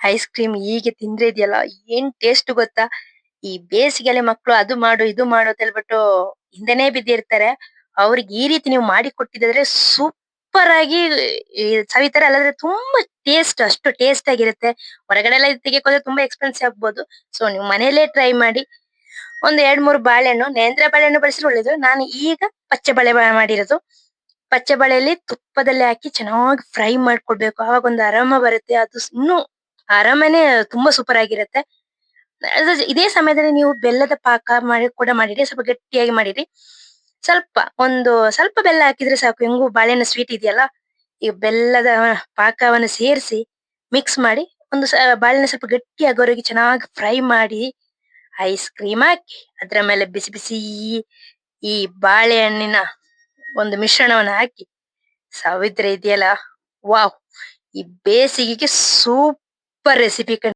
Ice cream ಹೀಗೆ ತಿಂದ್ರೆ ಇದೆಯಲ್ಲ ಏನ್ ಟೇಸ್ಟ್ ಗೊತ್ತಾ? ಈ ಬೇಸಿಗೆಯಲ್ಲಿ ಮಕ್ಕಳು ಅದು ಮಾಡು, ಇದು ಮಾಡು ಅಂತ ಹೇಳ್ಬಿಟ್ಟು ಹಿಂದೆನೇ ಬಿದ್ದಿರ್ತಾರೆ. ಅವ್ರಿಗೆ ಈ ರೀತಿ ನೀವು ಮಾಡಿ ಕೊಟ್ಟಿದ್ದಿದ್ರೆ ಸೂಪರ್ ಆಗಿ ಈ ಸವಿತಾರೆ. ಅಲ್ಲದ್ರೆ ತುಂಬಾ ಟೇಸ್ಟ್ ಅಷ್ಟು ಟೇಸ್ಟ್ ಆಗಿರುತ್ತೆ. ಹೊರಗಡೆ ಎಲ್ಲ ತೆಗೆಯಕ್ ಹೋದ್ರೆ ತುಂಬಾ ಎಕ್ಸ್‌ಪೆನ್ಸಿವ್ ಆಗ್ಬೋದು. ಸೊ ನೀವು ಮನೇಲೇ ಟ್ರೈ ಮಾಡಿ. ಒಂದ್ 2, 3 ಬಾಳೆಹಣ್ಣು, ನೇಂದ್ರ ಬಾಳೆಹಣ್ಣು ಬಳಸಿದ್ರೆ ಒಳ್ಳೇದು. ನಾನು ಈಗ ಪಚ್ಚೆ ಬಾಳೆ ಮಾಡಿರೋದು. ಪಚ್ಚೆ ಬಾಳೆಯಲ್ಲಿ ತುಪ್ಪದಲ್ಲಿ ಹಾಕಿ ಚೆನ್ನಾಗಿ ಫ್ರೈ ಮಾಡ್ಕೊಳ್ಬೇಕು. ಆವಾಗ ಒಂದು ಅರಮ ಬರುತ್ತೆ. ಅದು ಇನ್ನೂ ಅರಮನೆ ತುಂಬಾ ಸೂಪರ್ ಆಗಿರುತ್ತೆ. ಇದೇ ಸಮಯದಲ್ಲಿ ನೀವು ಬೆಲ್ಲದ ಪಾಕ ಮಾಡಿ ಕೂಡ ಮಾಡಿರಿ. ಸ್ವಲ್ಪ ಗಟ್ಟಿಯಾಗಿ ಮಾಡಿರಿ. ಸ್ವಲ್ಪ ಸ್ವಲ್ಪ ಬೆಲ್ಲ ಹಾಕಿದ್ರೆ ಸಾಕು. ಹೆಂಗು ಬಾಳೆಹಣ್ಣು ಸ್ವೀಟ್ ಇದೆಯಲ್ಲ, ಈ ಬೆಲ್ಲದ ಪಾಕವನ್ನು ಸೇರಿಸಿ ಮಿಕ್ಸ್ ಮಾಡಿ ಒಂದು ಬಾಳೆಹಣ್ಣು ಸ್ವಲ್ಪ ಗಟ್ಟಿ ಆಗೋವರೆಗೆ ಚೆನ್ನಾಗಿ ಫ್ರೈ ಮಾಡಿ, ಐಸ್ ಕ್ರೀಮ್ ಹಾಕಿ, ಅದ್ರ ಮೇಲೆ ಬಿಸಿ ಬಿಸಿ ಈ ಬಾಳೆಹಣ್ಣಿನ ಒಂದು ಮಿಶ್ರಣವನ್ನ ಹಾಕಿ ಸವಿದ್ರೆ ಇದೆಯಲ್ಲ, ವಾವ್! ಈ ಬೇಸಿಗೆಗೆ ಸೂಪರ್ ರೆಸಿಪಿ